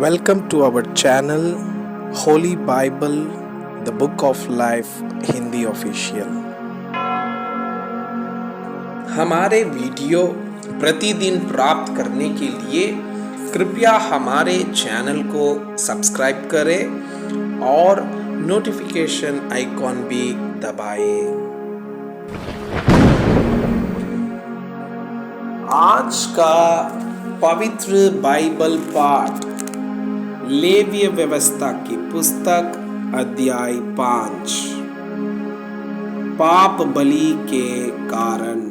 Welcome to our channel Holy Bible, the Book of Life Hindi official. हमारे video प्रतिदिन प्राप्त करने के लिए कृपया हमारे चैनल को सब्सक्राइब करें और नोटिफिकेशन आइकॉन भी दबाएं। आज का पवित्र बाइबल पाठ लेवीय व्यवस्था की पुस्तक अध्याय 5 पाप बलि के कारण।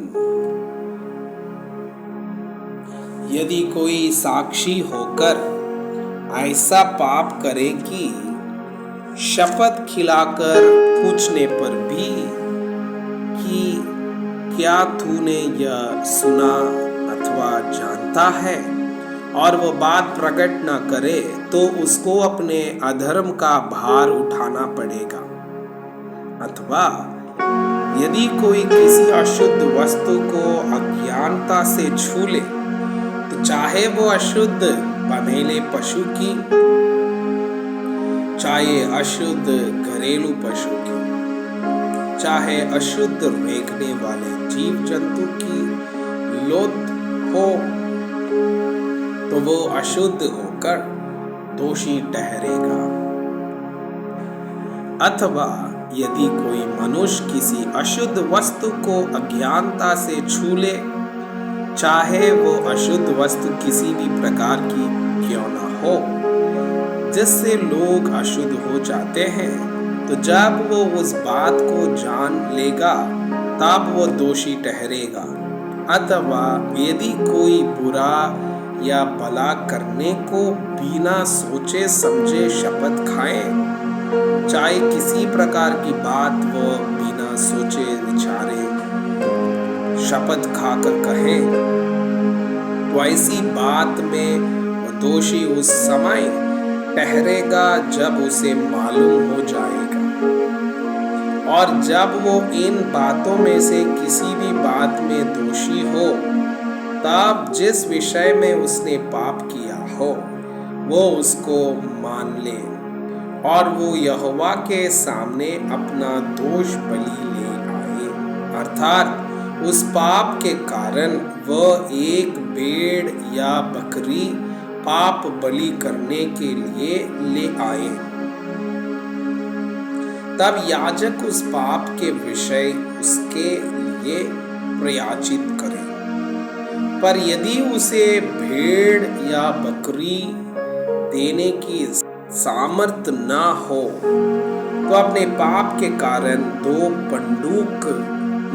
यदि कोई साक्षी होकर ऐसा पाप करे कि शपथ खिलाकर पूछने पर भी कि क्या तूने यह सुना अथवा जानता है, और वो बात प्रकट न करे, तो उसको अपने अधर्म का भार उठाना पड़ेगा। अथवा यदि कोई किसी अशुद्ध वस्तु को अज्ञानता से छू ले, तो चाहे वो अशुद्ध बंधेले पशु की, चाहे अशुद्ध घरेलू पशु की, चाहे अशुद्ध रेंगने वाले जीव जंतु की लोथ हो, तो वो अशुद्ध होकर दोषी ठहरेगा। अथवा यदि कोई मनुष्य किसी अशुद्ध वस्तु को अज्ञानता से छू ले, चाहे वो अशुद्ध वस्तु किसी भी प्रकार की क्यों न हो, जिससे लोग अशुद्ध हो जाते हैं, तो जब वो उस बात को जान लेगा तब वो दोषी ठहरेगा। अथवा यदि कोई बुरा या भला करने को बिना सोचे समझे शपथ खाए, चाहे किसी प्रकार की बात वो बिना सोचे विचारे शपथ खाकर कहे, तो ऐसी बात में वो दोषी उस समय ठहरेगा जब उसे मालूम हो जाएगा। और जब वो इन बातों में से किसी भी बात में दोषी हो, तब जिस विषय में उसने पाप किया हो वो उसको मान ले, और वो यहोवा के सामने अपना दोष बलि ले आए। अर्थात उस पाप के कारण वह एक भेड़ या बकरी पाप बलि करने के लिए ले आए। तब याजक उस पाप के विषय उसके लिए प्रायश्चित करे। पर यदि उसे भेड़ या बकरी देने की सामर्थ ना हो, तो अपने पाप के कारण 2 पंडूक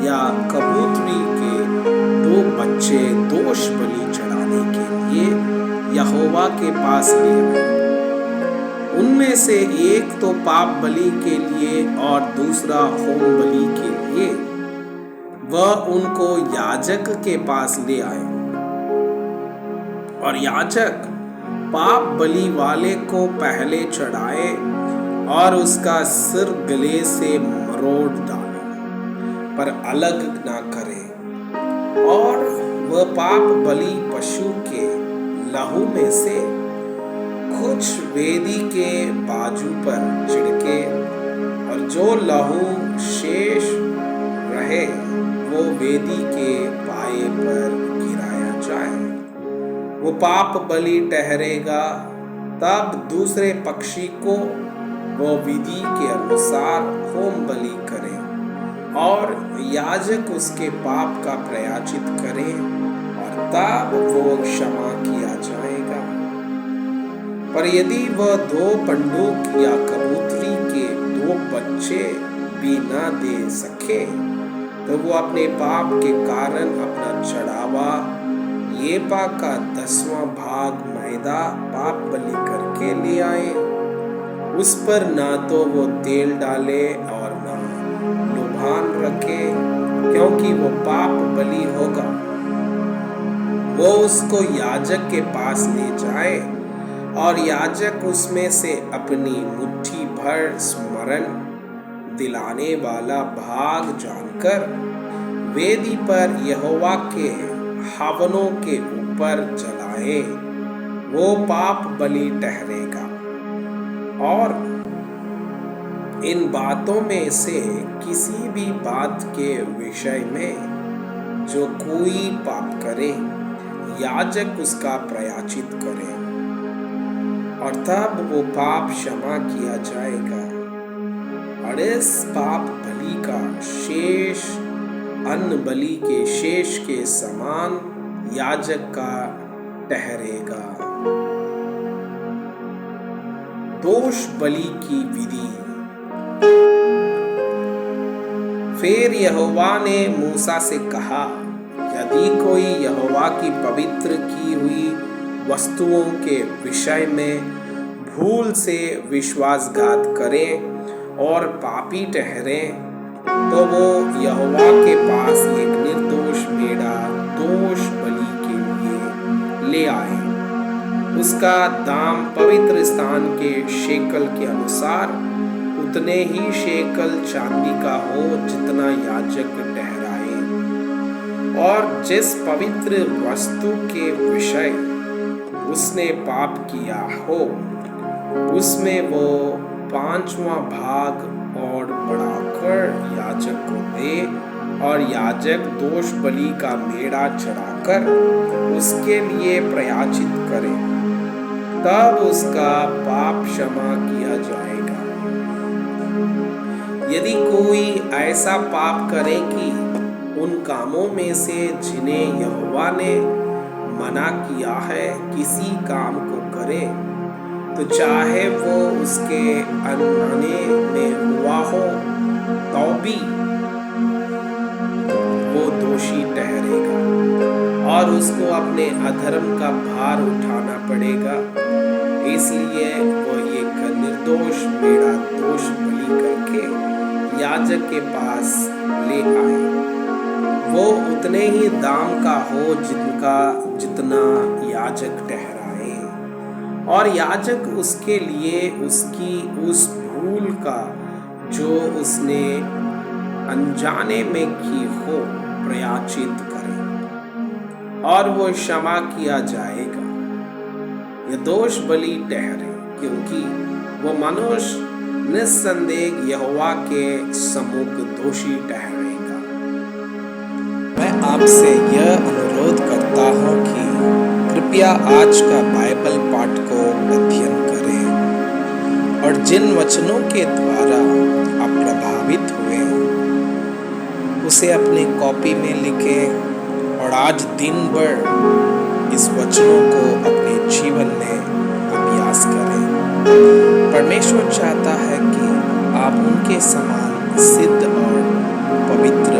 या कबूतरी के 2 बच्चे दोष बलि चढ़ाने के लिए यहोवा के पास ले आए। उनमें से एक तो पाप बलि के लिए और दूसरा होम बलि के लिए। वह उनको याजक के पास ले आए, और याजक पाप बलि वाले को पहले चढ़ाए और उसका सिर गले से मरोड़ डाले, पर अलग ना करे, और वह पाप बलि पशु के लहू में से कुछ वेदी के बाजू पर छिड़के, और जो लहू शेष रहे वो वेदी के पाए पर गिराया जाए। वो पाप बलि ठहरेगा। तब दूसरे पक्षी को वो विधि के अनुसार होम बलि करे, और याजक उसके पाप का प्रायश्चित करे, और तब वो क्षमा किया जाएगा। पर यदि वह 2 पंडूक या कबूतरी के 2 बच्चे भी न दे सके, तो वो अपने पाप के कारण अपना चढ़ावा येपा का 10वां भाग मैदा पाप बलि करके ले आए। उस पर ना तो वो तेल डाले और ना लुभान रखे, क्योंकि वो पाप बलि होगा। वो उसको याजक के पास ले जाए, और याजक उसमें से अपनी मुट्ठी भर स्मरण दिलाने वाला भाग जानकर वेदी पर यहोवा के हवनों के ऊपर जलाए। वो पाप बलि ठहरेगा। और इन बातों में से किसी भी बात के विषय में जो कोई पाप करे, याजक उसका प्रायश्चित करे और तब वो पाप क्षमा किया जाएगा। और इस पाप बलि का शेष अन्न बलि के शेष के समान याजक का ठहरेगा। दोष बलि की विधि। फिर यहोवा ने मूसा से कहा, यदि कोई यहोवा की पवित्र की हुई वस्तुओं के विषय में भूल से विश्वासघात करे और पापी ठहरे, तो वो यहोवा के पास एक निर्दोष मेढ़ा दोष बलि के लिए ले आए। उसका दाम पवित्र स्थान के शेकल के अनुसार उतने ही शेकल चांदी का हो जितना याजक ठहराए। और जिस पवित्र वस्तु के विषय उसने पाप किया हो, उसमें वो 5वां भाग और बढ़ाकर याजक को दे, और याजक दोष बलि का मेढ़ा चढ़ाकर उसके लिए प्रायश्चित करे, तब उसका पाप क्षमा किया जाएगा। यदि कोई ऐसा पाप करे कि उन कामों में से जिन्हें यहोवा ने मना किया है किसी काम को करे, तो चाहे वो उसके अनजाने में हुआ हो तो भी वो दोषी ठहरेगा और उसको अपने अधर्म का भार उठाना पड़ेगा। इसलिए वो एक निर्दोष मेढ़ा दोष बलि करके याजक के पास ले आए। वो उतने ही दाम का हो जितना याजक ठहराए, और याजक उसके लिए उसकी उस भूल का जो उसने अनजाने में की हो प्रायश्चित करे, और वो क्षमा किया जाएगा। यह दोष बलि ठहरे, क्योंकि वो मनुष्य निस्संदेह यहोवा के सम्मुख दोषी ठहरेगा। मैं आपसे यह अनुरोध करता हूँ कि कृपया आज का बाइबल पाठ को अध्ययन करें और जिन वचनों के द्वारा आप प्रभावित हुए उसे अपने कॉपी में लिखें और आज दिन भर इस वचनों को अपने जीवन में अभ्यास करें। परमेश्वर चाहता है कि आप उनके समान सिद्ध और पवित्र